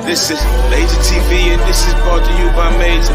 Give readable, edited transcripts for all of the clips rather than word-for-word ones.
This is MajorTv and this is brought to you by Major.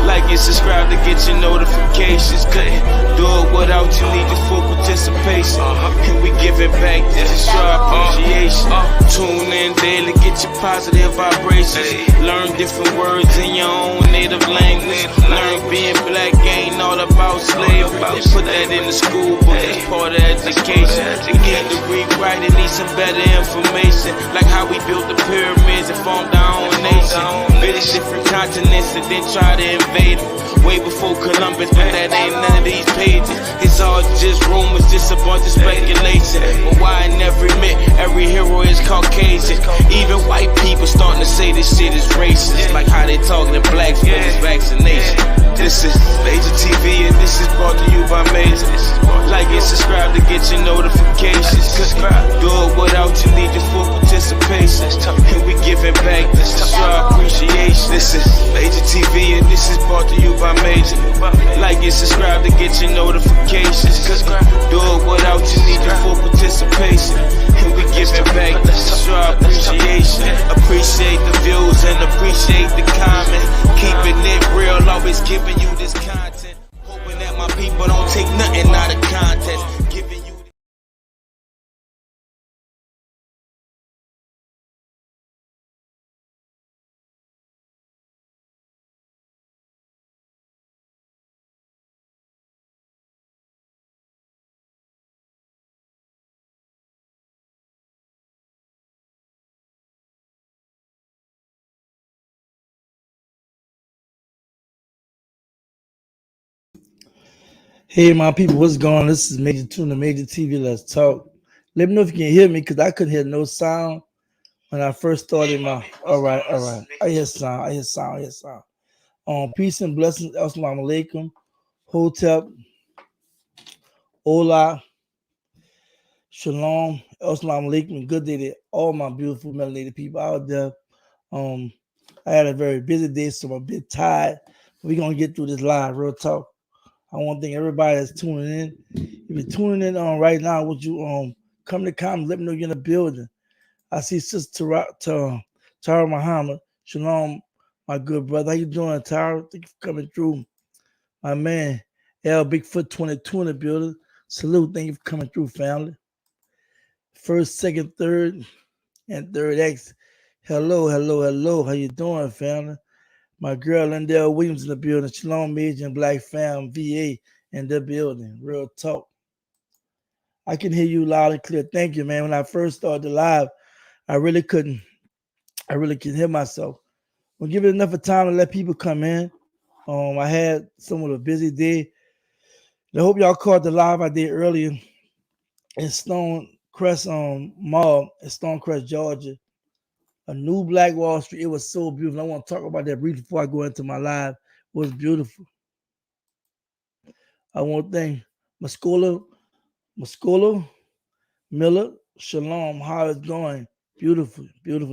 Like and subscribe to get your notifications. Couldn't do it without you, need your full participation. And we giving back, this is your appreciation. Tune in daily, get your positive vibrations. Learn different words in your own native language. Learn being black ain't all about slavery. They put that in the school book, it's part of education. We need to rewrite it, need some better information. Like how we built the pyramids and formed our own nation. Visit different continents and then try to invade them. Way before Columbus, but that ain't none of these pages. It's all just rumors, just a bunch of speculation. But why in every myth, every hero is Caucasian? Even white people starting to say this shit is racist. Like how they talking to blacks for this vaccination. This is MajorTv and this is brought to you by Major. Like and subscribe to get your notifications. Do it without you, need your full participation. And we giving back, this is your appreciation. This is MajorTv and this is brought to you by Major. Like and subscribe to get your notifications. Do it without you, need your full participation. And we giving back, this is your appreciation. Appreciate the views and appreciate the comments. Keeping it real, always giving you this content. Hoping that my people don't take nothing out of context. Giving you Hey, my people, what's going on? This is Major Tuna, MajorTv. Let's talk. Let me know if you can hear me because I couldn't hear no sound when I first started my. All right. I hear sound. Peace and blessings. Assalamu alaikum. Hotep. Hola. Shalom. Assalamu alaikum. Good day to all my beautiful melanated people out there. I had a very busy day, so I'm a bit tired. We're gonna get through this live, real talk. I want to thank everybody that's tuning in. If you're tuning in on right now, would you come to the comments, let me know you're in the building. I see Sister Tara Muhammad. Shalom, my good brother. How you doing, Tara? Thank you for coming through. My man, L Bigfoot 22 in the building. Salute, thank you for coming through, family. First, second, third, and third X. Hello. How you doing, family? My girl Lindell Williams in the building. Shalom, Major and Black Fam VA in the building. Real talk. I can hear you loud and clear. Thank you, man. When I first started the live, I really couldn't hear myself. We'll give it enough of time to let people come in. I had somewhat of a busy day. I hope y'all caught the live I did earlier in Stonecrest Mall in Stonecrest, Georgia. A new Black Wall Street. It was so beautiful. I want to talk about that briefly before I go into my live. It was beautiful. I want to thank Muscola Miller. Shalom. How it's going? Beautiful. But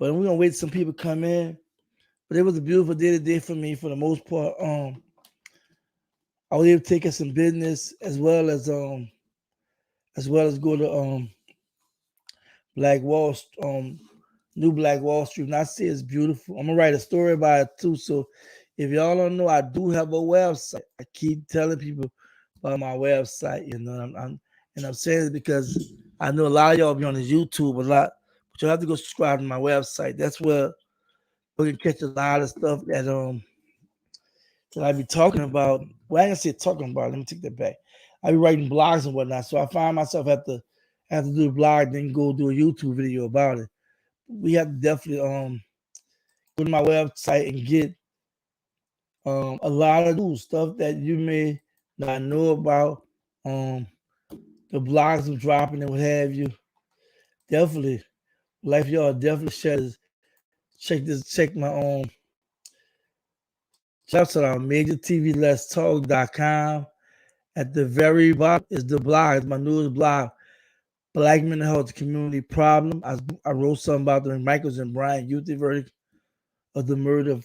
we're going to wait till some people come in. But it was a beautiful day today for me for the most part. I was able to take care of some business as well as go to New Black Wall Street. And I say it's beautiful. I'm gonna write a story about it too. So if y'all don't know, I do have a website. I keep telling people about my website. You know, I'm saying it because I know a lot of y'all be on the YouTube a lot, but you have to go subscribe to my website. That's where you can catch a lot of stuff that I be talking about. Well, I ain't gonna say talking about. Let me take that back. I be writing blogs and whatnot. So I find myself have to do a blog, then go do a YouTube video about it. We have to definitely go to my website and get a lot of new stuff that you may not know about. The blogs I'm dropping and what have you. Definitely, like y'all, definitely check my shout out MajorTvLetsTalk.com. At the very bottom is the blog. It's my newest blog. Black mental health community problem. I wrote something about the Michaels and Bryant guilty verdict of the murder of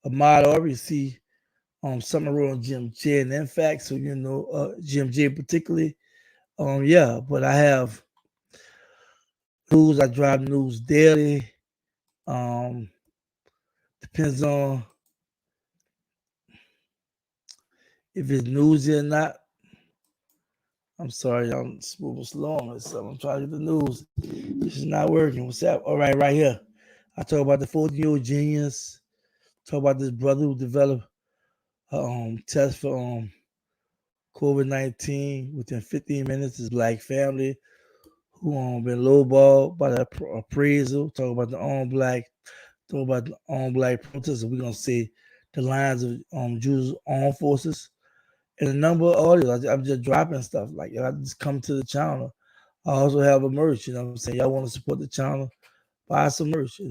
Ahmaud Arbery. See, something I wrote on Jim J. And in fact, so you know, Jim J. particularly. But I have news. I drop news daily. Um, Depends on if it's newsy or not. I'm sorry, I'm moving slow on this. I'm trying to get the news. This is not working. What's up? All right here. I talk about the 14-year-old genius. Talk about this brother who developed test for COVID-19 within 15 minutes. His black family who been lowballed by the appraisal. Talk about the black protesters. We're gonna see the lines of Jews armed forces and a number of audios. I'm just dropping stuff like I just come to the channel. I also have a merch. You know what I'm saying? Y'all want to support the channel? Buy some merch.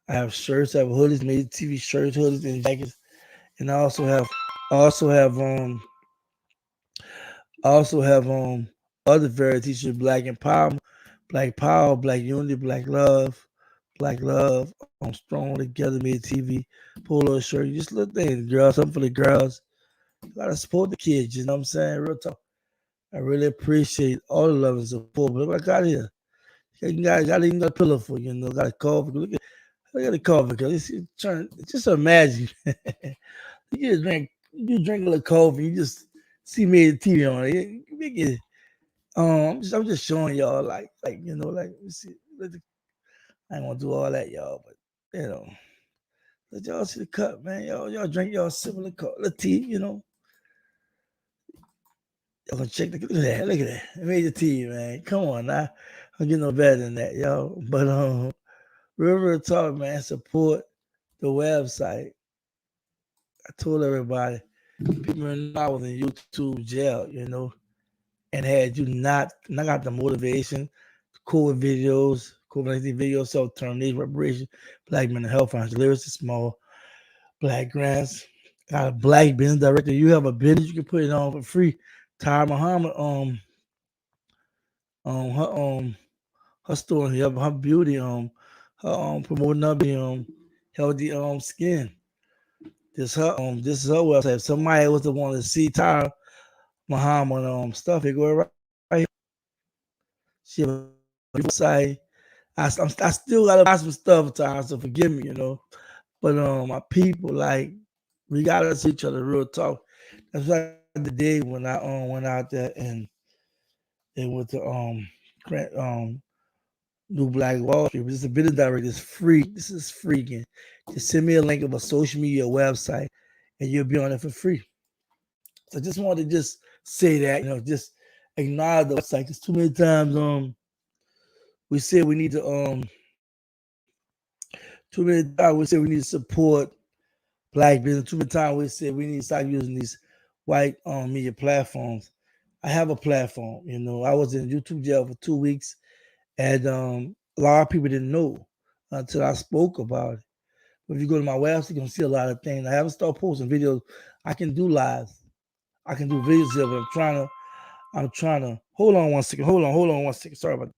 I have shirts. I have hoodies, made TV shirts, hoodies, and jackets. And I also have other various t-shirts, black empowerment, black power, black unity, black love, strong together, made TV, polo shirt, just little things, girls, something for the girls. You gotta support the kids, you know what I'm saying? Real talk. I really appreciate all the love and support. But look what I got here. You got even got a pillow for got a coffee. Look at the coffee, cause just imagine. You just drink a little coffee, you just see me the TV on it. You make it. I'm just showing y'all let me see. I ain't gonna do all that, y'all, but you know, let y'all see the cup, man. Y'all drink y'all similar cup, the tea, Y'all gonna check look at that. I made the tea, man. Come on now. I'm getting no better than that, y'all. But real talk, man, support the website. I told everybody, people know I was in YouTube jail, and had you not got the motivation, COVID videos, COVID-19 videos, self-termination, reparation, black mental health, financial literacy, small black grants. Got a black business director. You have a business, you can put it on for free. Ty Muhammad, her her store, her beauty, her promoting her healthy skin. This is her website. If somebody was to want to see Ty Muhammad stuff, it go right here. She have a website. I still gotta buy some stuff, Ty, so forgive me, But my people, like, we gotta see each other, real talk. That's like the day when I went out there and went to New Black Wall Street. This is a video director. It's free. This is free again. Just send me a link of a social media website, and you'll be on it for free. So I just wanted to just say that, just acknowledge the website. Because too many times we say we need to too many times we say we need to support black business. Too many times we say we need to start using these white media platforms. I have a platform. I was in YouTube jail for 2 weeks, and a lot of people didn't know until I spoke about it. But if you go to my website, you're gonna see a lot of things. I haven't started posting videos. I can do lives. I can do videos here, but I'm trying to hold on 1 second. Hold on 1 second. Sorry about that.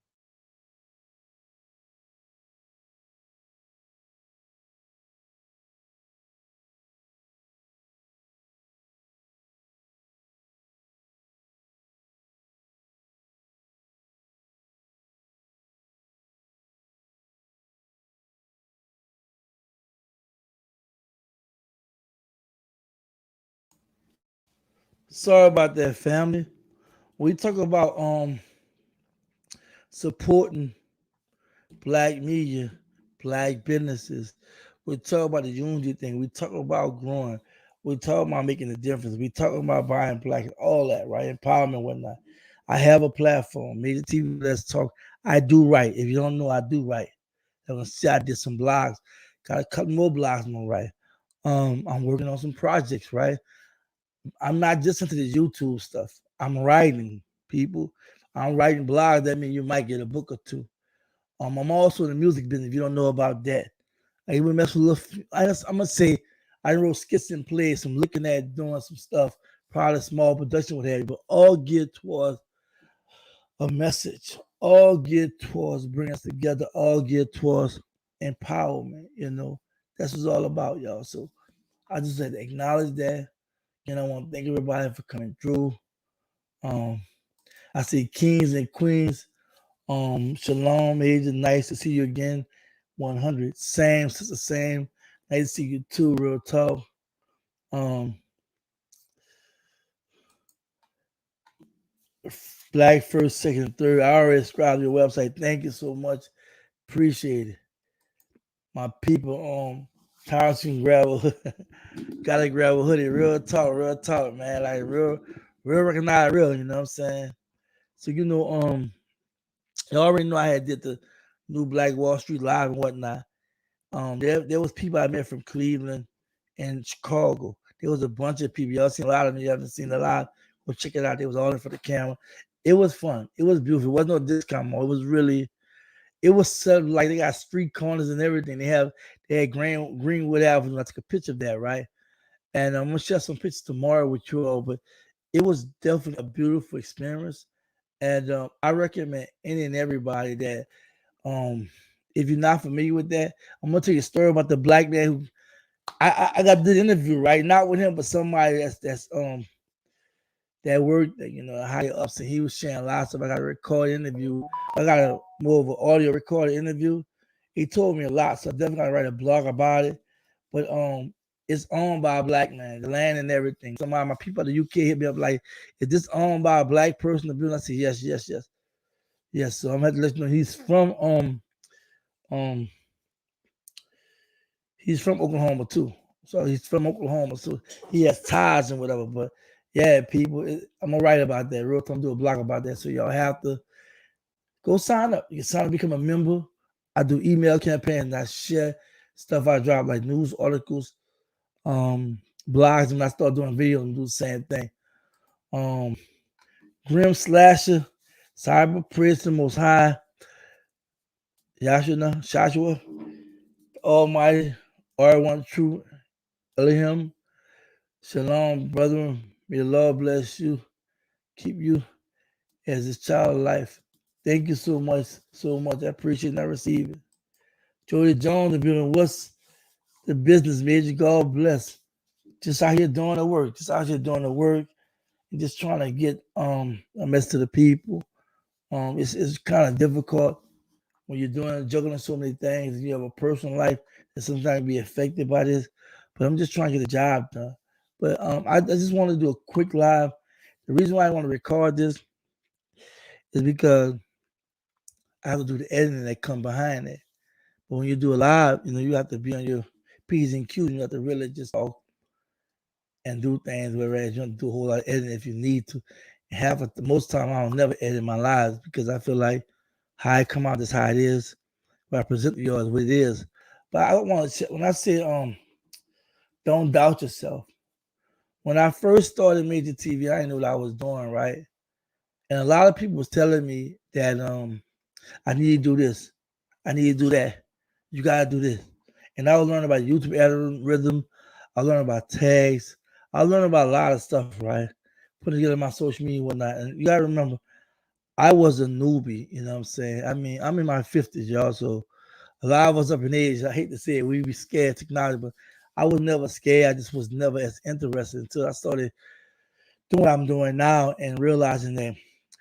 Sorry about that, family. We talk about supporting black media, black businesses. We talk about the unity thing. We talk about growing. We talk about making a difference. We talk about buying black, all that, right? Empowerment, whatnot. I have a platform, MajorTv. Let's talk. I do right. If you don't know, I do right. I'm gonna see I did some blogs. Got a couple more blogs I'm gonna write. I'm working on some projects, right? I'm not just into the YouTube stuff. I'm writing, people. I'm writing blogs. That means you might get a book or two. I'm also in the music business. If you don't know about that, I even mess with little. I'm gonna say I wrote skits and plays. I'm looking at doing some stuff, probably small production with that, but all geared towards a message, all geared towards bringing us together, all geared towards empowerment. That's what it's all about, y'all. So I just had to acknowledge that. And I want to thank everybody for coming through. Um, I see kings and queens Shalom, Major. Nice to see you again. 100. Same, sister, same. Nice to see you too, real talk. Um, Black first, second, third. I already subscribed to your website. Thank you so much. Appreciate it. My people, Towson Gravel. Gotta grab a hoodie. Real talk, man. Like real recognize real, you know what I'm saying? So you already know I had did the new Black Wall Street Live and whatnot. There was people I met from Cleveland and Chicago. There was a bunch of people. Y'all seen a lot of them. You haven't seen a lot. Go check it out. They was all in for the camera. It was fun. It was beautiful. It wasn't no discount mall. It was really. It was set like they got street corners and everything. They had Greenwood Avenue. I took a picture of that, right? And I'm gonna share some pictures tomorrow with you all. But it was definitely a beautiful experience. And I recommend any and everybody that if you're not familiar with that, I'm gonna tell you a story about the black man who I got the interview, right? Not with him, but somebody that's that worked, higher ups, and he was sharing a lot of stuff. I got a recorded interview. I got a more of an audio recorded interview. He told me a lot, so I definitely gotta write a blog about it. But it's owned by a black man, the land and everything. Some of my people at the UK hit me up like, "Is this owned by a black person?" The building. I said, "Yes, yes, yes, yes." So I'm gonna have to let you know um he's from Oklahoma too. So he's from Oklahoma, so he has ties and whatever. But yeah, people, I'm gonna write about that. Real time, do a blog about that. So y'all have to go sign up. You can sign up, become a member. I do email campaigns. I share stuff I drop like news articles, blogs. When I start doing videos, and do the same thing. Um, Grim Slasher, Cyber Prison, Most High, Joshua, Almighty, R1 True, Elohim, Shalom, brother. May the Lord bless you, keep you as his child of life. Thank you so much, so much. I appreciate and I receive it. Jody Jones, the building. What's the business, Major? God bless. Just out here doing the work. Just out here doing the work and just trying to get a message to the people. It's kind of difficult when you're juggling so many things and you have a personal life that sometimes be affected by this. But I'm just trying to get the job done. But I just want to do a quick live. The reason why I want to record this is because I have to do the editing that come behind it. But when you do a live, you have to be on your P's and Q's. You have to really just talk and do things, whereas you don't do a whole lot of editing if you need to. Most time I don't never edit my lives because I feel like how it come out is how it is. What I present to you is what it is. But I don't want to. When I say don't doubt yourself. When I first started Major TV, I didn't know what I was doing, right? And a lot of people was telling me that I need to do this, I need to do that. You gotta do this. And I was learning about YouTube algorithm. I learned about tags. I learned about a lot of stuff, right? Putting together my social media and whatnot. And you gotta remember, I was a newbie, you know what I'm saying? I mean, I'm in my 50s, y'all. So a lot of us up in age, I hate to say it, we be scared of technology, but I was never scared. I just was never as interested until I started doing what I'm doing now and realizing that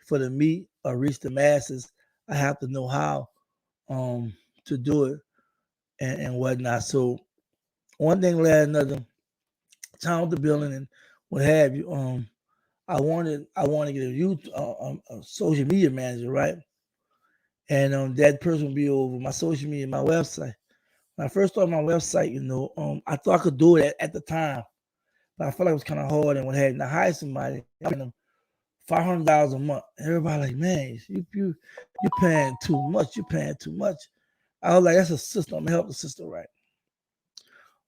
for the meat or reach the masses, I have to know how to do it and whatnot. So one thing led another, town the building and what have you. I wanted to get a social media manager, right? And that person would be over my social media, my website. When I first started my website, I thought I could do it at the time, but I felt like it was kind of hard and what have you. And I hired somebody, I paid them $500 a month. Everybody like, man, you paying too much. You paying too much. I was like, that's a system. I'm gonna help the sister, right?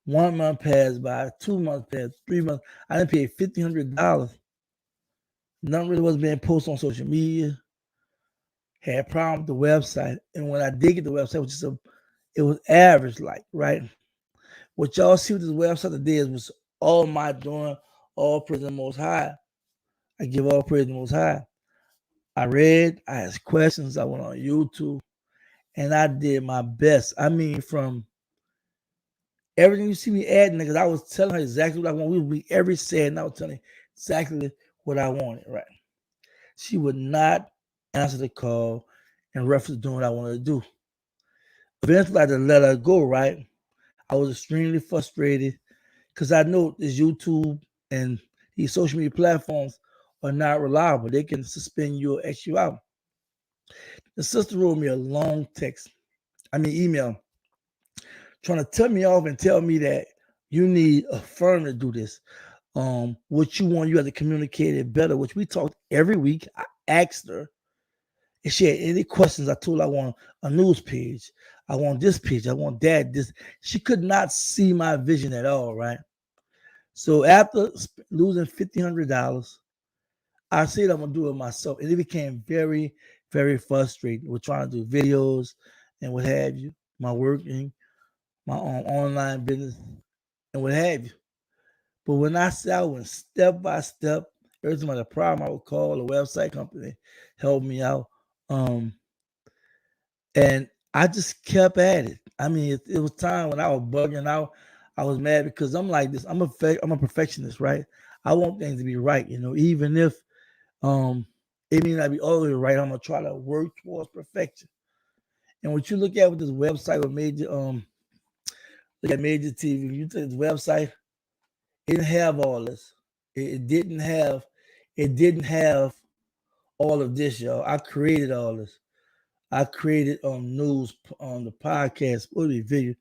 1 month passed by, 2 months passed, 3 months. I didn't pay $1,500. Nothing really was being posted on social media. Had a problem with the website, and when I did get the website, it was average, like right. What y'all see with this website today was all my doing, all praise the Most High. I give all praise to the Most High. I read, I asked questions, I went on YouTube, and I did my best. I mean, from everything you see me adding, because I was telling her exactly what I want. We would be every said, and I was telling her exactly what I wanted, right? She would not answer the call, in reference to doing what I wanted to do. Eventually, I had to let her go, right? I was extremely frustrated because I know this YouTube and these social media platforms are not reliable. They can suspend you or X you out. The sister wrote me a long email, trying to tell me off and tell me that you need a firm to do this. What you want, you have to communicate it better, which we talked every week. I asked her if she had any questions. I told her I want a news page. I want this page. I want that. This. She could not see my vision at all, right? So after losing $1,500, I said I'm gonna do it myself, and it became very, very frustrating. We're trying to do videos and what have you, my working, my own online business, and what have you. But when I said I went step by step, every time I had a problem, I would call the website company, help me out. Um, and I just kept at it. I mean, it was time when I was bugging out. I was mad because I'm like this. I'm a perfectionist, right? I want things to be right, even if it may not be all the way right. I'm gonna try to work towards perfection. And what you look at with this website with look at Major TV, you take this website, it didn't have all this. It didn't have all of this, y'all. I created all this. I created news on the podcast, what be video,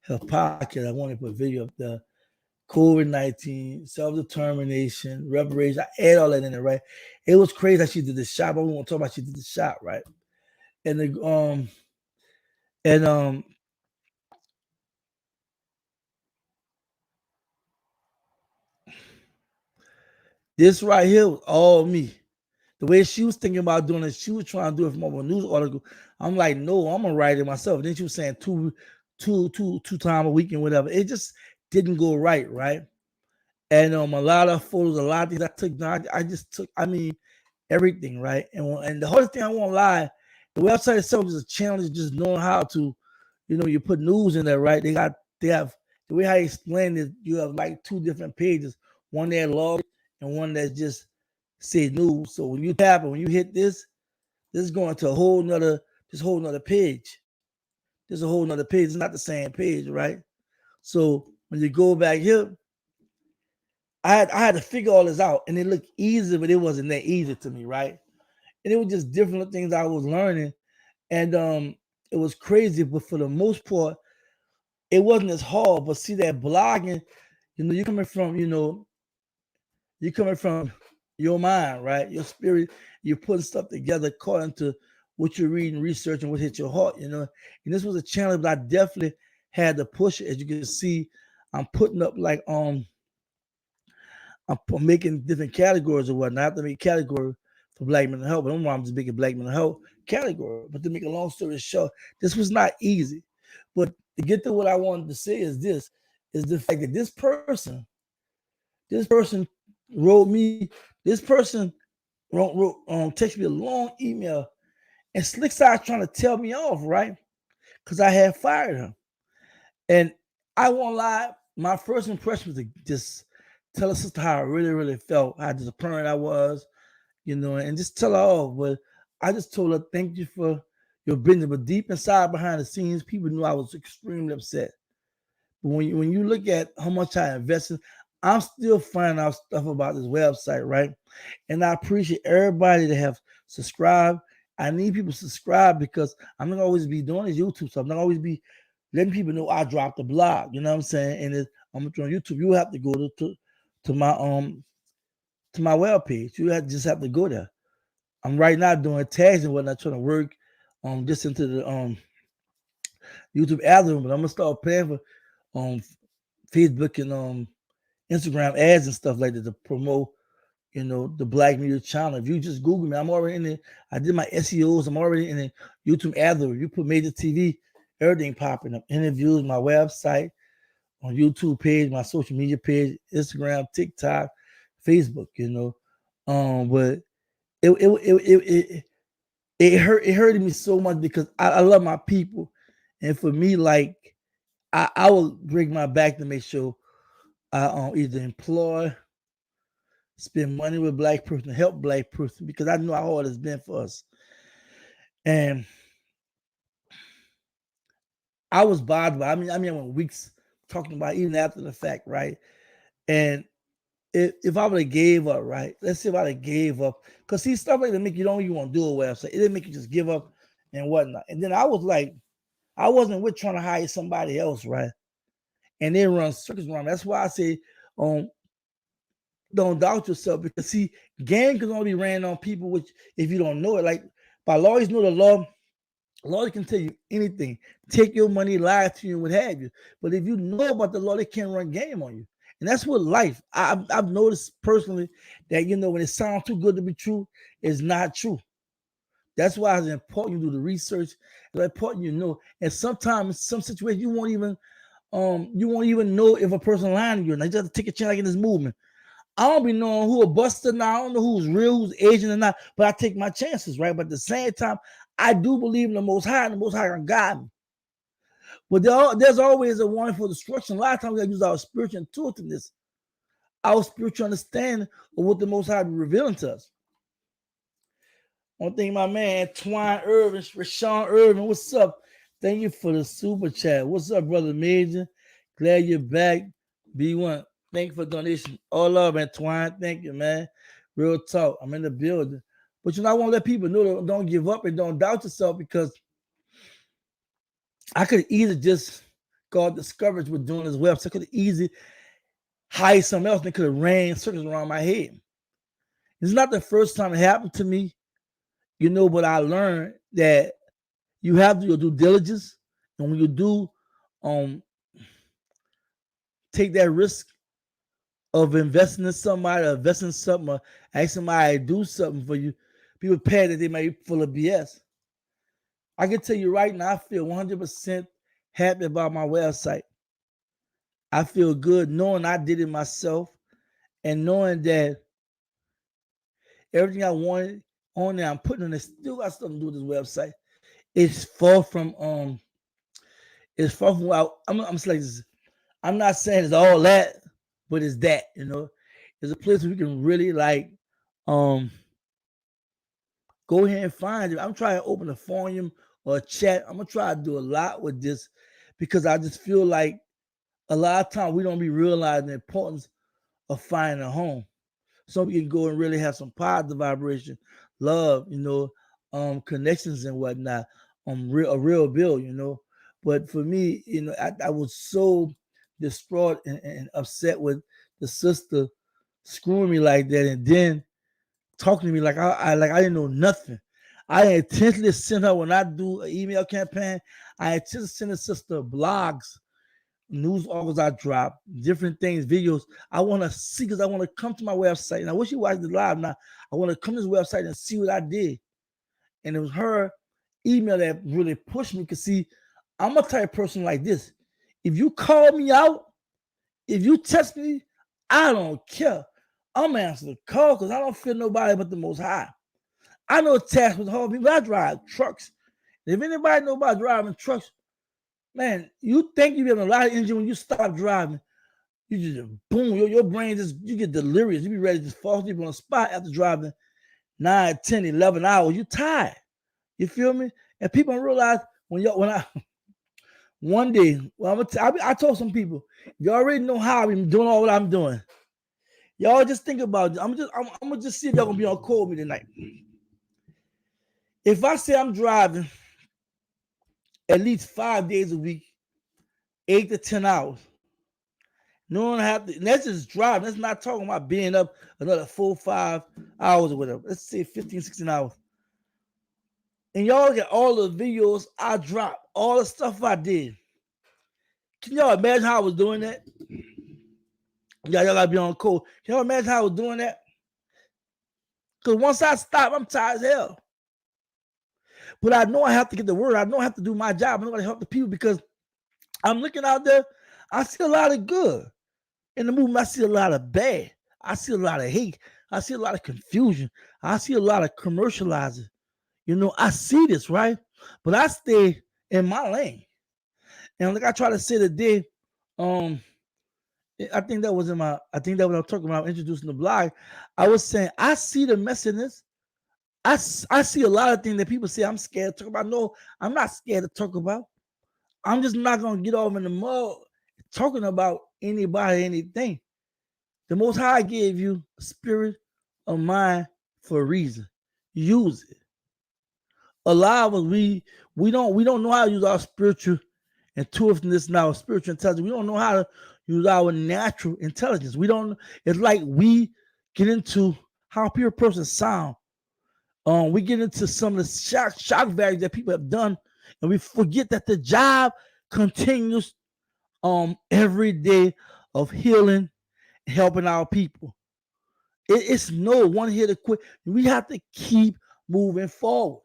her podcast. I wanted to put video of the COVID-19, self-determination, reparation. I add all that in there, right? It was crazy how she did the shop. I want to talk about she did the shop, right? And this right here was all me. The way she was thinking about doing it, she was trying to do it from a news article. I'm like, no, I'm gonna write it myself. Then she was saying two times a week and whatever. It just didn't go right, right? And a lot of photos, a lot of things I took down. I just took, everything, right? And the hardest thing, I won't lie, the website itself is a challenge, just knowing how to, you put news in there, right? They have the way I explain it, you have like two different pages, one that log and one that just say news. So when you tap it, when you hit this is going to this whole nother page. There's a whole nother page. It's not the same page, right? So when you go back here, I had to figure all this out, and it looked easy, but it wasn't that easy to me, right? And it was just different things I was learning, and it was crazy. But for the most part, it wasn't as hard. But see that blogging, you're coming from your mind, right? Your spirit, you're putting stuff together according to what you're reading, researching, what hit your heart. And this was a challenge, but I definitely had to push it. As you can see, I'm putting up like I'm making different categories or whatnot. I have to make a category for Black mental health, but I'm just making Black mental health category. But to make a long story short, this was not easy. But to get to what I wanted to say is the fact that this person wrote me, this person text me a long email, and Slick Side trying to tell me off, right? Because I had fired him. And I won't lie, my first impression was to just tell her sister how I really, really felt, how disappointed I was, and just tell her off. But I just told her, thank you for your business. But deep inside, behind the scenes, people knew I was extremely upset. But when you look at how much I invested, I'm still finding out stuff about this website, right? And I appreciate everybody that have subscribed. I need people to subscribe because I'm not gonna always be doing this YouTube stuff. I'm not gonna always be letting people know I dropped a blog. You know what I'm saying? And I'm on YouTube. You have to go to my web page. Just have to go there. I'm right now doing tags and whatnot, trying to work just into the YouTube algorithm, but I'm gonna start paying for Facebook and Instagram ads and stuff like that to promote, the Black Media channel. If you just Google me, I'm already in it. I did my SEOs. I'm already in the YouTube algorithm. You put Major TV, everything popping up. Interviews, my website, on YouTube page, my social media page, Instagram, TikTok, Facebook. But it hurted me so much because I love my people, and for me, like I will break my back to make sure I either employ, spend money with Black person, help Black person, because I know how hard it's been for us. And I was bothered by. I went weeks talking about even after the fact, right? And if I would have gave up, right? Let's say if I would have gave up, because see, stuff like that make you don't even want to do a website. It didn't make you just give up and whatnot. And then I was like, I wasn't with trying to hire somebody else, right? And they run circles around. That's why I say, don't doubt yourself, because see, game can only be ran on people which if you don't know it. Like by lawyers know the law, lawyers can tell you anything, take your money, lie to you, and what have you. But if you know about the law, they can't run game on you. And that's what life. I've noticed personally that when it sounds too good to be true, it's not true. That's why it's important you do the research. It's important you know. And sometimes in some situations you won't even know if a person lying to you. And you just have to take a chance like in this movement. I don't be knowing who a buster now. I don't know who's real, who's agent or not, but I take my chances, right? But at the same time, I do believe in the Most High, and the Most High can guide me. But there's always a warning for destruction. A lot of times we use our spiritual intuitiveness, our spiritual understanding of what the Most High be revealing to us. One thing, my man, Twine Irvin, Rashawn Irvin, what's up? Thank you for the super chat. What's up, brother Major? Glad you're back. B1, thank you for the donation. All love, man. Twine, thank you, man. Real talk. I'm in the building. But I want to let people know, don't give up and don't doubt yourself, because I could either just got discouraged with doing this website. I could have easily hired someone else and could have ran circles around my head. It's not the first time it happened to me, but I learned that you have to do your due diligence. And when you do take that risk of investing in somebody, or investing in something, or ask somebody to do something for you, be prepared that they may be full of BS. I can tell you right now, I feel 100% happy about my website. I feel good knowing I did it myself, and knowing that everything I wanted on there, I'm putting on it. Still got something to do with this website. It's far from I'm like this. I'm not saying it's all that, but it's that, It's a place where we can really go ahead and find it. I'm trying to open a forum or a chat. I'm gonna try to do a lot with this, because I just feel like a lot of times we don't be realizing the importance of finding a home. So we can go and really have some positive vibration, love, connections and whatnot, a real bill. But for me, I was so distraught and upset with the sister screwing me like that, and then talking to me like I didn't know nothing. I intentionally sent her, when I do an email campaign, I intentionally send the sister blogs, news articles I drop, different things, videos. I want to see, because I want to come to my website. And I wish you watched the live now. I want to come to this website and see what I did. And it was her email that really pushed me, because see, I'm a type of person like this. If you call me out, if you text me, I don't care. I'm gonna answer the call, because I don't feel nobody but the Most High. I know tasks with hard people. I drive trucks. If anybody know about driving trucks, man, you think you have a lot of energy when you stop driving. You just boom, your brain you get delirious. You be ready to just fall asleep on the spot after driving 9, 10, 11 hours. You tired. You feel me? And people don't realize one day, I told some people, you already know how I'm doing all what I'm doing. Y'all just think about it. I'm gonna just see if y'all gonna be on call with me tonight. If I say I'm driving at least 5 days a week, 8 to 10 hours, no one have to. Let's just drive. Let's not talking about being up another 4, 5 hours or whatever. Let's say 15, 16 hours. And y'all get all the videos I dropped, all the stuff I did. Can y'all imagine how I was doing that? Y'all gotta be on call. Can y'all imagine how I was doing that? Because once I stop, I'm tired as hell. But I know I have to get the word. I know I have to do my job. I know I have to help the people, because I'm looking out there. I see a lot of good. In the movement, I see a lot of bad. I see a lot of hate. I see a lot of confusion. I see a lot of commercializing. I see this, right? But I stay in my lane. And like I try to say today, I think that was when I was talking about introducing the blog. I was saying, I see the messiness. I see a lot of things that people say I'm scared to talk about. No, I'm not scared to talk about. I'm just not gonna get off in the mud talking about anybody, anything. The Most High gave you a spirit of mind for a reason. Use it. A lot of us we don't know how to use our spiritual intuitiveness and our spiritual intelligence. We don't know how to use our natural intelligence. We don't. It's like we get into how a pure person sound. We get into some of the shock values that people have done, and we forget that the job continues every day of healing, helping our people. It's no one here to quit. We have to keep moving forward.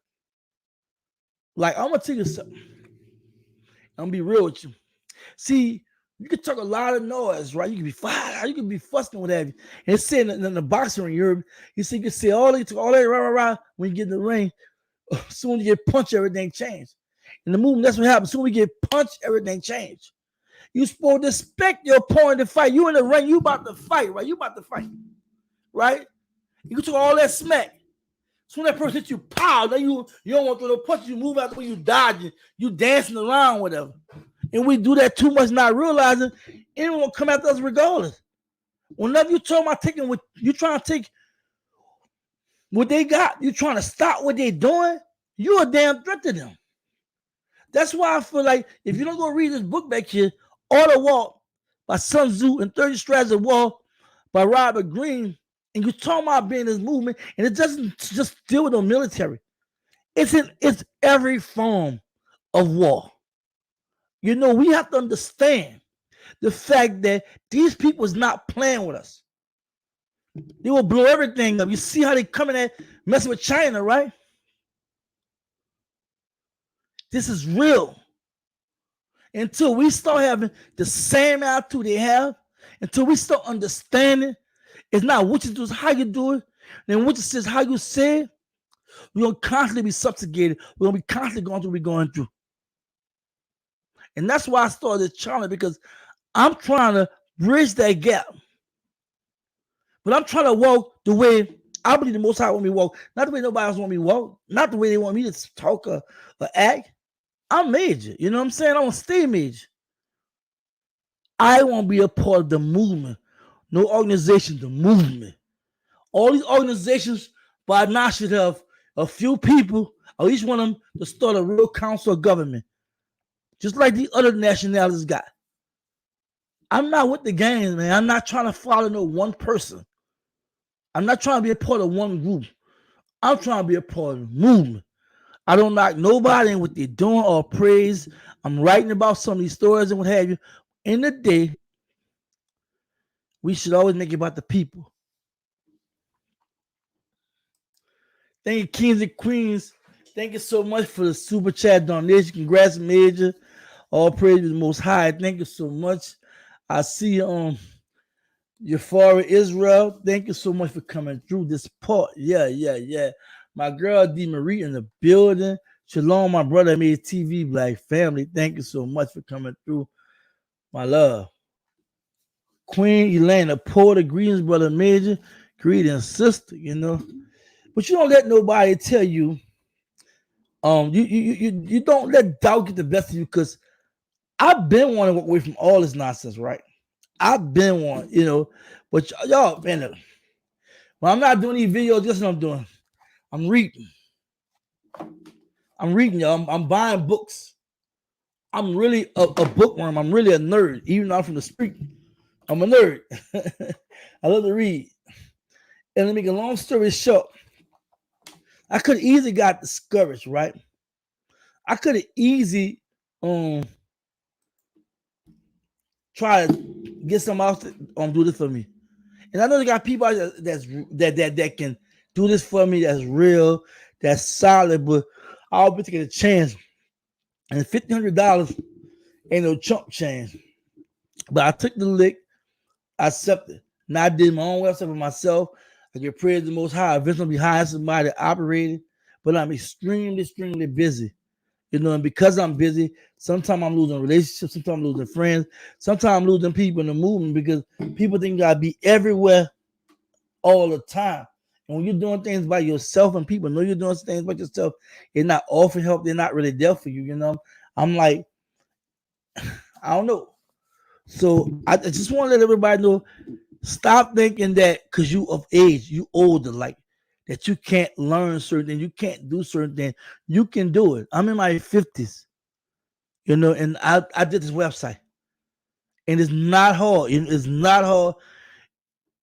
Like, I'm gonna tell you something. I'm gonna be real with you. See, you can talk a lot of noise, right? You can be fired, you can be fussing, whatever. And it's saying in the boxing ring, you see, you can say all that rah. When you get in the ring, soon you get punched, everything changed. In the movement, that's what happens. Soon we get punched, everything changed. You supposed to expect your opponent to fight. You in the ring, you about to fight, right? You about to fight, right? You can talk all that smack. Soon that person hits you, pow, then you don't want to throw the punch, you move out the way, you dodging, you dancing around, whatever. And we do that too much, not realizing anyone will come after us regardless. Whenever you talk about taking what you trying to take what they got, you trying to stop what they doing, you're a damn threat to them. That's why I feel like if you don't go read this book back here, Art of War by Sun Tzu and 30 Strategies of War by Robert Greene, and you're talking about being this movement, and it doesn't just deal with the military. It's every form of war. You know, we have to understand the fact that these people is not playing with us. They will blow everything up. You see how they coming at messing with China, right? This is real. Until we start having the same attitude they have, until we start understanding, it's not what you do, it's how you do it. Then what you say is how you say it. We're going to constantly be subjugated. We're going to be constantly going through what we're going through. And that's why I started this channel, because I'm trying to bridge that gap. But I'm trying to walk the way I believe the Most High want me to walk. Not the way nobody else want me to walk. Not the way they want me to talk or act. I'm major. You know what I'm saying? I want to stay major. I want to be a part of the movement. No organization, the movement. All these organizations by now should have a few people, or each one of them, to start a real council of government. Just like the other nationalities got. I'm not with the games, man. I'm not trying to follow no one person. I'm not trying to be a part of one group. I'm trying to be a part of the movement. I don't knock nobody in what they're doing or praise. I'm writing about some of these stories and what have you. In the day, we should always make it about the people. Thank you, kings and queens. Thank you so much for the super chat donation. Congrats, Major. All praise to the Most High. Thank you so much. I see your father Israel. Thank you so much for coming through this part. Yeah. My girl D Marie in the building. Shalom, my brother MajorTv Black family. Thank you so much for coming through. My love. Queen Elena Porter, greetings, brother Major. Greetings, sister, you know. But you don't let nobody tell you, you don't let doubt get the best of you, because I've been wanting to walk away from all this nonsense, right? I've been wanting, you know, but y'all, man, when I'm not doing these videos, guess what I'm doing? I'm reading. Y'all. I'm buying books. I'm really a bookworm. I'm really a nerd, even though I'm from the street. I'm a nerd. I love to read. And to make a long story short, I could have easily got discouraged, right? I could have easily try to get somebody else to do this for me. And I know they got people that can do this for me, that's real, that's solid, but I'll be taking a chance. And $1,500 ain't no chump change. But I took the lick, I accepted. Now I did my own website for myself. I get praise to the Most High. Eventually be hiring somebody to operate it. But I'm extremely busy. You know, and because I'm busy, sometimes I'm losing relationships, sometimes I'm losing friends, sometimes I'm losing people in the movement, because people think you gotta be everywhere all the time. And when you're doing things by yourself and people know you're doing things by yourself, it's not offering help, they're not really there for you, you know. I'm like, I don't know. So I just want to let everybody know, stop thinking that because you of age, you older, like that you can't learn certain things, you can't do certain things. You can do it. I'm in my 50s, and I did this website. And it's not hard. It's not hard.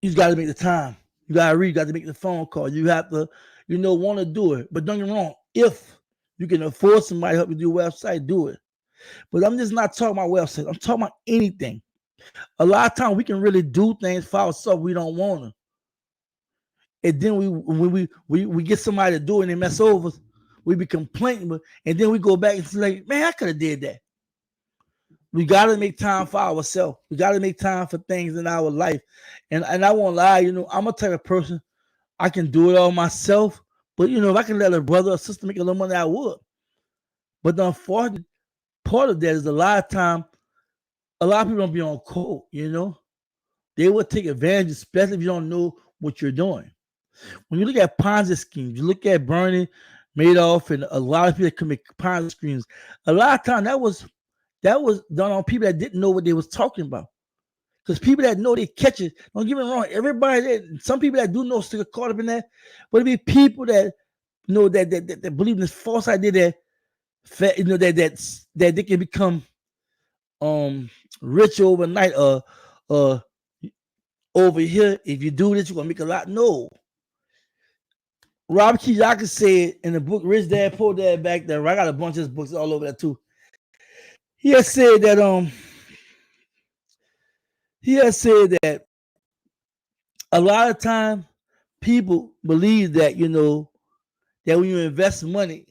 You just got to make the time. You got to read. You got to make the phone call. You have to, want to do it. But don't get me wrong. If you can afford somebody to help you do a website, do it. But I'm just not talking about websites. I'm talking about anything. A lot of times we can really do things for ourselves we don't want to. And then we get somebody to do it and they mess over us, we be complaining. And then we go back and say, like, man, I could have did that. We got to make time for ourselves. We got to make time for things in our life. And I won't lie, I'm a type of person, I can do it all myself. But, if I can let a brother or sister make a little money, I would. But the unfortunate part of that is a lot of time, a lot of people don't be on code, They will take advantage, especially if you don't know what you're doing. When you look at Ponzi schemes, you look at Bernie Madoff and a lot of people that commit Ponzi schemes, a lot of time that was done on people that didn't know what they was talking about. Because people that know they catch it, don't get me wrong, everybody some people that do know still get caught up in that, but it be people that know that believe in this false idea that that they can become rich overnight, over here, if you do this, you're gonna make a lot. No. Robert Kiyosaki said in the book Rich Dad Poor Dad back there, I got a bunch of his books all over that too. He has said that a lot of time people believe that that when you invest money,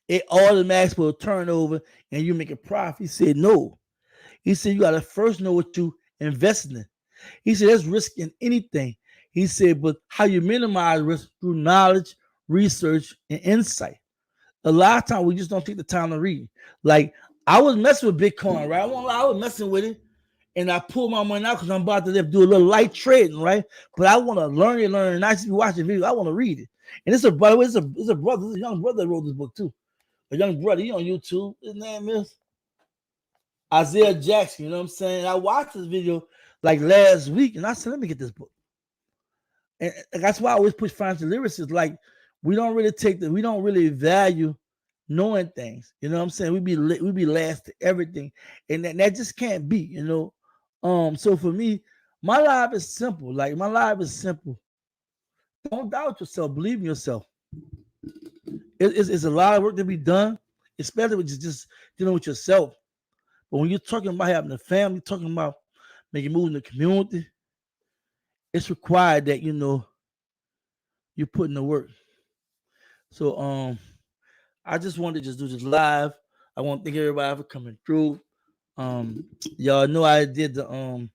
it automatically will turn over and you make a profit. He said no. He said you gotta first know what you investing in. He said there's risk in anything. He said, but how you minimize risk through knowledge, research, and insight. A lot of times we just don't take the time to read. Like I was messing with Bitcoin, right? I was messing with it, and I pulled my money out because I'm about to do a little light trading, right? But I want to learn it, not just be watching videos. I want to read it. And by the way, it's a brother, it's a young brother that wrote this book too. A young brother, he on YouTube. His name is Isaiah Jackson. You know what I'm saying? I watched this video like last week, and I said, let me get this book. And that's why I always push financial literacy. Like we don't really value knowing things. You know what I'm saying? We be last to everything, and that just can't be. So for me, my life is simple. Like my life is simple. Don't doubt yourself. Believe in yourself. It's a lot of work to be done, especially with just dealing with yourself. But when you're talking about having a family, talking about making moves in the community, it's required that you put in the work. So I just wanted to just do this live. I want to thank everybody for coming through. Y'all know I did the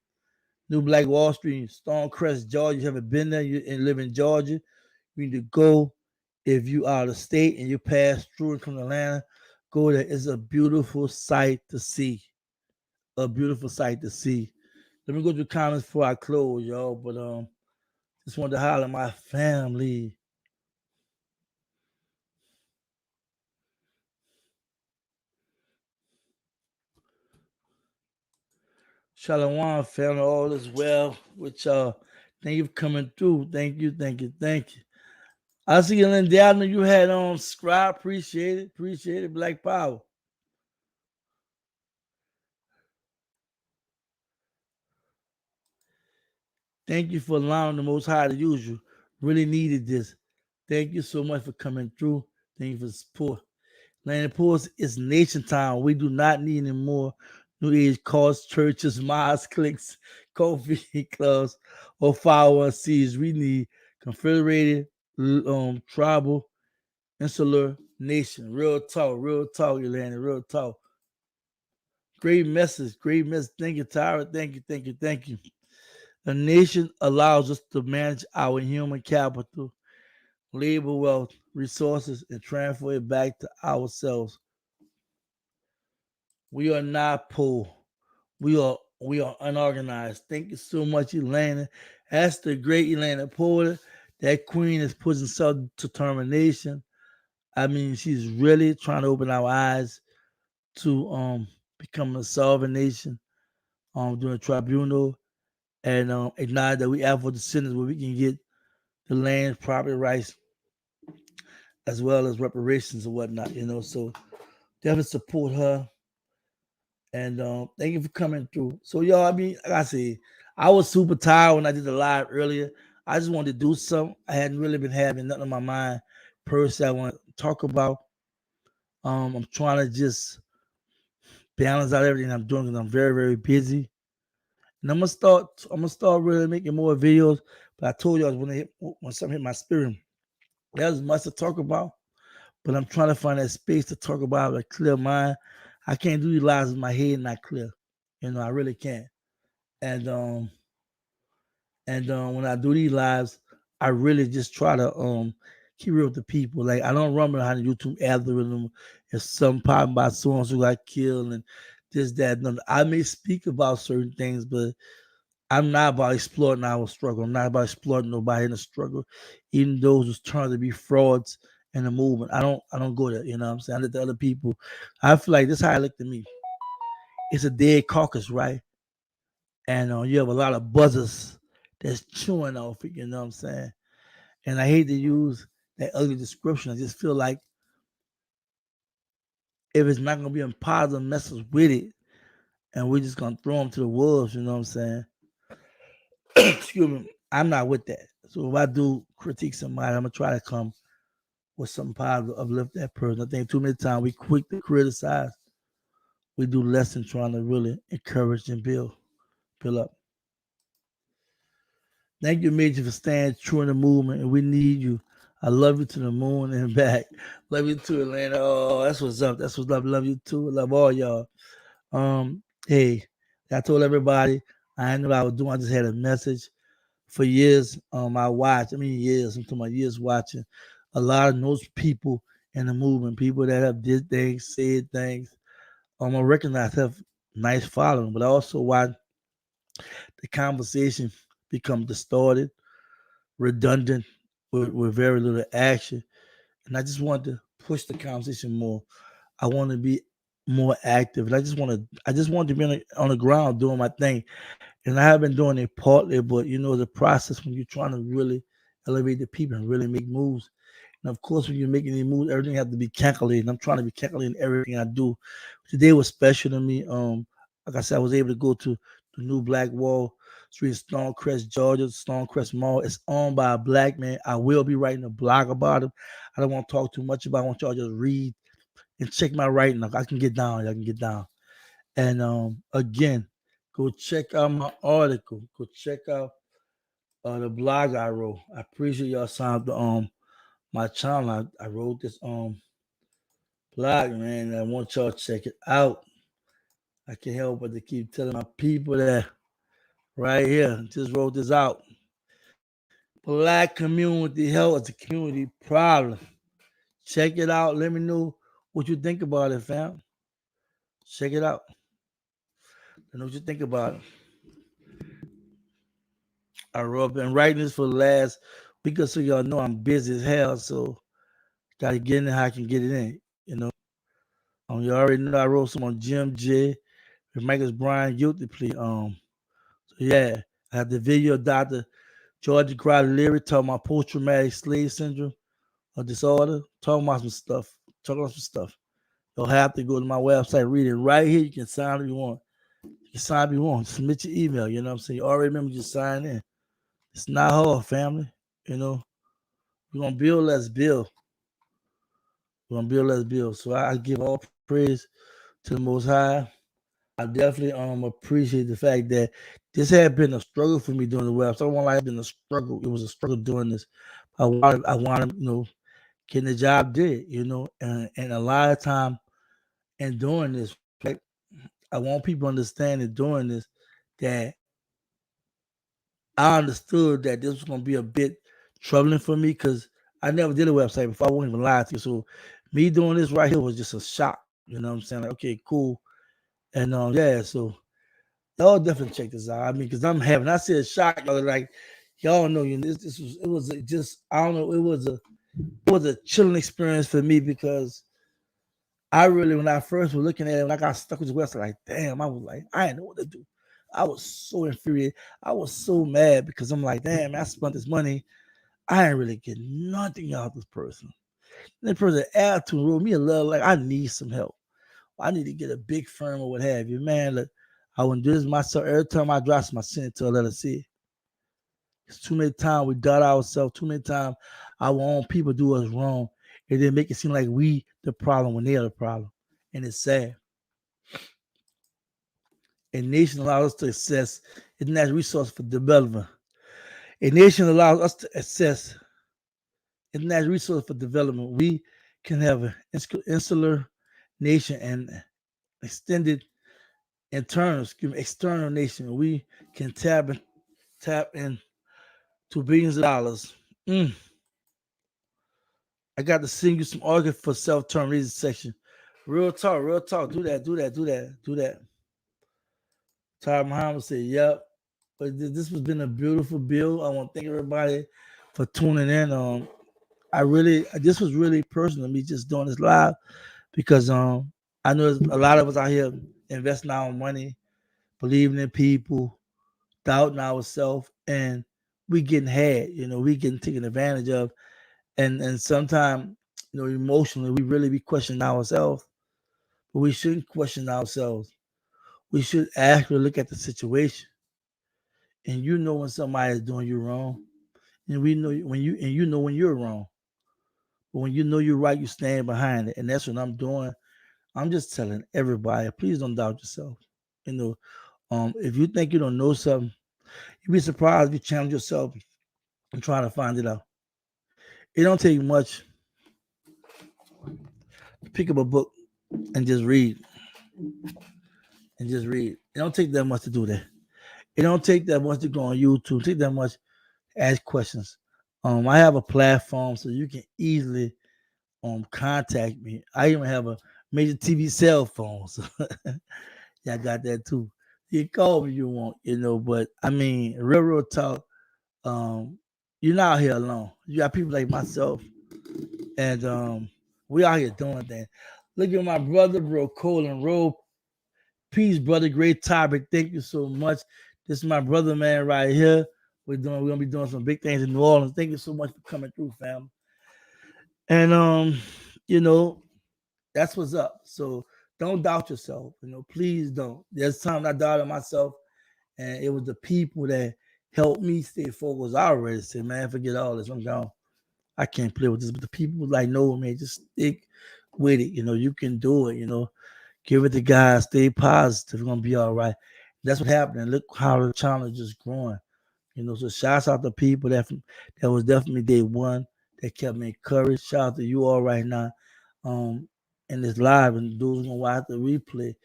New Black Wall Street in Stonecrest, Georgia. You haven't been there, and live in Georgia, you need to go. If you are out of state and you pass through and come to Atlanta, go there. It's a beautiful sight to see. A beautiful sight to see. Let me go through comments before I close, y'all. But just wanted to highlight my family. Shalom, family, all is well with y'all. Thank you for coming through. Thank you. I see you, Linda. I know you had on subscribe. Appreciate it. Black Power. Thank you for allowing the Most High to use you. Really needed this. Thank you so much for coming through. Thank you for the support. Land of Pools is nation time. We do not need any more New Age cults, churches, mosques, cliques, coffee clubs, or 501Cs. We need confederated, tribal, insular nation. Real talk, Yolanda, real talk. Great message. Thank you, Tyra. Thank you. A nation allows us to manage our human capital, labor wealth, resources, and transfer it back to ourselves. We are not poor. We are unorganized. Thank you so much, Elena. That's the great Elena Porter. That queen is pushing self-determination. I mean, she's really trying to open our eyes to becoming a sovereign nation during a tribunal, and acknowledge that we have for the sinners where we can get the land, property rights, as well as reparations and whatnot. So definitely support her. And thank you for coming through. So y'all, I mean, like I said, I was super tired when I did the live earlier. I just wanted to do something. I hadn't really been having nothing on my mind per se I want to talk about. I'm trying to just balance out everything I'm doing because I'm very, very busy. And I'm gonna start really making more videos. But I told you I was when something hit my spirit. There's much to talk about, but I'm trying to find that space to talk about with a clear mind. I can't do these lives with my head not clear. I really can't. And when I do these lives, I really just try to keep real with the people. Like I don't run behind the YouTube algorithm if some problem about so and so got killed and this, that, and other. I may speak about certain things, but I'm not about exploiting our struggle. I'm not about exploiting nobody in the struggle, even those who's trying to be frauds in the movement. I don't go there. You know what I'm saying? I let the other people. I feel like this is how I look to me. It's a dead carcass, right? And you have a lot of buzzers that's chewing off it. You know what I'm saying? And I hate to use that ugly description. I just feel like if it's not gonna be a positive message with it, and we're just gonna throw them to the wolves. You know what I'm saying? Excuse me. I'm not with that. So if I do critique somebody, I'm gonna try to come with something positive, uplift that person. I think too many times we quick to criticize. We do less than trying to really encourage and build up. Thank you, Major, for staying true in the movement, and we need you. I love you to the moon and back. Love you too, Atlanta. Oh, that's what's up. That's what's up. Love you too. Love all y'all. Hey, I told everybody I didn't know what I was doing. I just had a message. For years, I watched. I mean, years. I'm talking about years watching a lot of those people in the movement, people that have did things, said things. I recognize have nice following, but I also watch the conversation become distorted, redundant, with very little action. And I just want to push the conversation more. I want to be more active, and I just want to be on the ground doing my thing. And I have been doing it partly, but the process when you're trying to really elevate the people and really make moves. And of course, when you're making these moves, everything has to be calculated. I'm trying to be calculating everything I do. Today was special to me. Like I said, I was able to go to the new Black Wall Street, Stonecrest, Georgia, Stonecrest Mall. It's owned by a black man. I will be writing a blog about him. I don't want to talk too much about it. I want y'all to just read and check my writing. I can get down. I can get down. And again, go check out my article. Go check out the blog I wrote. I appreciate y'all signed up to my channel. I wrote this blog, man. I want y'all to check it out. I can't help but to keep telling my people that right here. Just wrote this out. Black community health is a community problem. Check it out. Let me know what you think about it, fam. Check it out. Let me know what you think about it. I've been writing this for the last week or so. Y'all know I'm busy as hell, so gotta get in there how I can get it in. You already know I wrote some on Jim J. with Michael Bryan guilty plea. So yeah, I have the video of Dr. Georgia Crowder Leary talking about post-traumatic slave syndrome or disorder, talking about some stuff, talking about some stuff. You'll have to go to my website, read it right here. You can sign if you want. You can sign if you want. Submit your email. You know what I'm saying? You already remember just sign in. It's not hard, family. You know, we're gonna build, let's build. We're gonna build, let's build. So I give all praise to the Most High. I definitely appreciate the fact that this had been a struggle for me doing the web. So I want like been a struggle. It was a struggle doing this. I wanted, getting the job and a lot of time in doing this, right? I want people to understand in doing this that I understood that this was gonna be a bit troubling for me because I never did a website before. I won't even lie to you. So me doing this right here was just a shock. You know what I'm saying? Like, okay, cool. And yeah, so y'all definitely check this out. I mean, because I said shock, like y'all know, just I don't know, it was a chilling experience for me because I really, when I first was looking at it, when I got stuck with the website, like, damn, I was like, I didn't know what to do. I was so infuriated. I was so mad because I'm like, damn, I spent this money. I didn't really get nothing out of this person. And that person attitude wrote me a little like I need some help. I need to get a big firm or what have you. Man, look, I wouldn't do this myself. Every time I drop my send it to a letter C. It's too many times we doubt ourselves. Too many times our own people do us wrong. And then make it seem like we the problem when they are the problem. And it's sad. A nation allows us to access its natural resource for development. A nation allows us to access its natural resource for development. We can have an insular nation and extended external nation. We can tap in to billions of dollars. Mm. I got to sing you some argument for self-term reason section. Real talk, real talk. Do that, do that, do that, do that. Ty Muhammad said, yep. But this has been a beautiful bill. I want to thank everybody for tuning in. This was really personal to me just doing this live because I know there's a lot of us out here investing our money, believing in people, doubting ourselves, and we getting had, we getting taken advantage of. And sometimes, emotionally, we really be questioning ourselves, but we shouldn't question ourselves. We should actually look at the situation, and when somebody is doing you wrong, and we know when you're wrong. But when you know you're right, you stand behind it, and that's what I'm doing. I'm just telling everybody, please don't doubt yourself. You know, if you think you don't know something, you'd be surprised if you challenge yourself and try to find it out. It don't take much to pick up a book and just read and just read. It don't take that much to do that. It don't take that much to go on YouTube. It take that much to ask questions. I have a platform so you can easily contact me. I even have a MajorTv cell phone, so yeah, I got that too. You can call me you want, but I mean, real talk. Um, you're not out here alone. You got people like myself, and we out here doing things. Look at my brother, bro, Colin Rowe. Peace, brother. Great topic. Thank you so much. This is my brother, man, right here. We're gonna be doing some big things in New Orleans. Thank you so much for coming through, fam. And you know, that's what's up. So don't doubt yourself. Please don't. There's times I doubted myself, and it was the people that helped me stay focused. I already said, man, forget all this. I'm gone. I can't play with this. But the people like, no, man, just stick with it. You can do it. Give it to God. Stay positive. It's gonna be all right. That's what happened. And look how the challenge is growing. So shouts out to people that was definitely day one that kept me encouraged. Shout out to you all right now, um, in this live and those gonna watch the replay.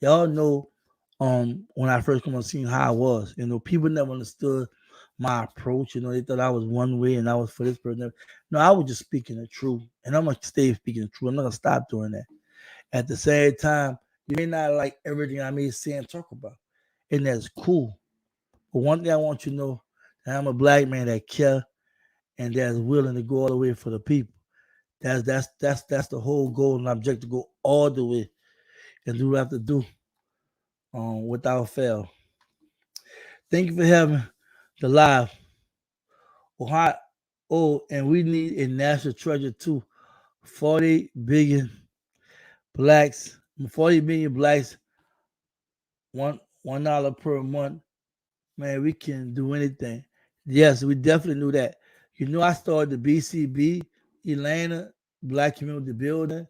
Y'all know, when I first come on scene how I was. People never understood my approach. They thought I was one way and I was for this person. No, I was just speaking the truth, and I'm gonna stay speaking the truth. I'm not gonna stop doing that. At the same time, you may not like everything I may say and talk about, and that's cool. But one thing I want you to know, that I'm a black man that care and that's willing to go all the way for the people. That's the whole goal and objective, to go all the way and do what I have to do, without fail. Thank you for having the live. Ohio, and we need a national treasure too. 40 billion blacks, 40 million blacks, $1 per month. Man, we can do anything. Yes, we definitely knew that. I started the BCB, Elena, Black Community Building,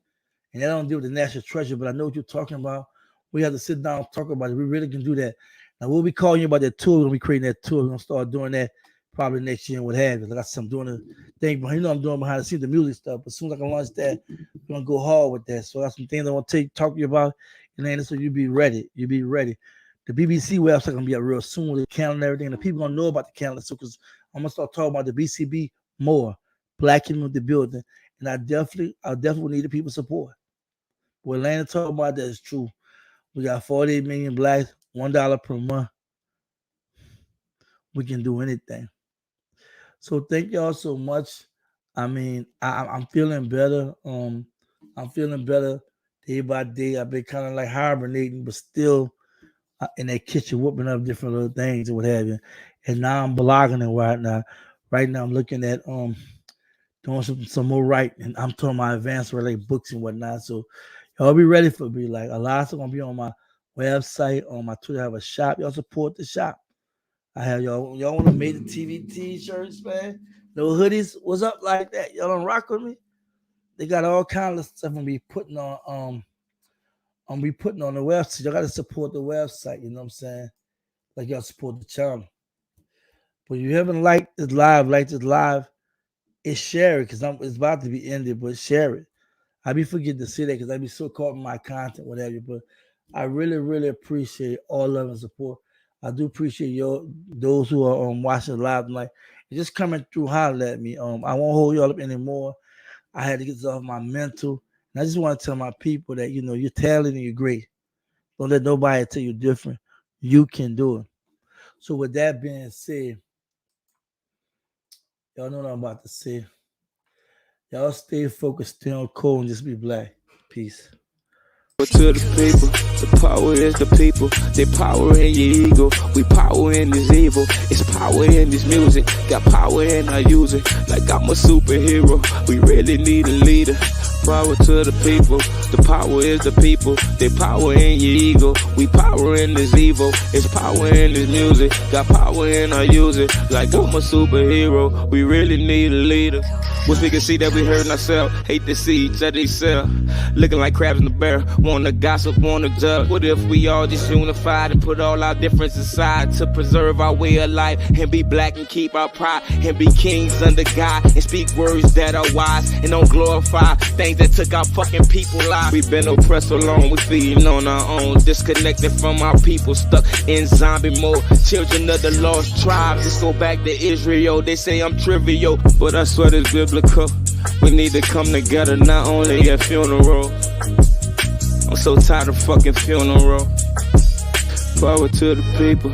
and that don't deal with the national treasure, but I know what you're talking about. We have to sit down and talk about it. We really can do that. Now, we'll be calling you about that tour. We're going to be creating that tour. We're going to start doing that probably next year and what have you. Like I said, I'm doing a thing, but I'm doing behind the scenes, the music stuff. But as soon as I can launch that, we're going to go hard with that. So that's some things I want to talk to you about, Elena, so you be ready. You be ready. The BBC website gonna be up real soon with the calendar and everything. And the people gonna know about the calendar. So, because I'm gonna start talking about the BCB more, Black Community Building, and I definitely need the people support. What Atlanta talking about that is true. We got 48 million blacks, $1 per month. We can do anything. So thank y'all so much. I mean, I'm feeling better. I'm feeling better day by day. I've been kind of like hibernating, but still in that kitchen whooping up different little things and what have you. And now I'm blogging and whatnot. Right now I'm looking at doing some more writing. And I'm talking my advanced like books and whatnot. So y'all be ready for me. Like a lot of gonna be on my website, on my Twitter. I have a shop. Y'all support the shop. I have y'all want to make the TV t-shirts, man. No hoodies. What's up like that? Y'all don't rock with me? They got all kinds of stuff I'm be putting on the website. Y'all gotta support the website, you know what I'm saying? Like y'all support the channel. But if you haven't liked this live, it's share it because it's about to be ended, but share it. I be forgetting to say that because I be so caught in my content, whatever. But I really, really appreciate all love and support. I do appreciate those who are watching live tonight and just coming through, holler at me. I won't hold y'all up anymore. I had to get this off my mental. And I just want to tell my people that, you're talented and you're great. Don't let nobody tell you different. You can do it. So with that being said, y'all know what I'm about to say. Y'all stay focused, stay on cold, and just be black. Peace. To the people, the power is the people. They power in your ego. We power in this evil. It's power in this music. Got power and I use it like I'm a superhero. We really need a leader. Power to the people. The power is the people. They power in your ego. We power in this evil. It's power in this music. Got power and I use it like I'm a superhero. We really need a leader. Wish we could see that we hurting ourselves. Hate to see each other excel. Looking like crabs in the barrel. Wanna gossip, wanna judge. What if we all just unified and put all our differences aside to preserve our way of life and be black and keep our pride and be kings under God and speak words that are wise and don't glorify things that took our fucking people lives. We've been oppressed so long, we feeding on our own, disconnected from our people, stuck in zombie mode. Children of the lost tribes. Let's go back to Israel. They say I'm trivial, but I swear it's biblical. We need to come together, not only at funeral. I'm so tired of fucking funeral. Power to the people.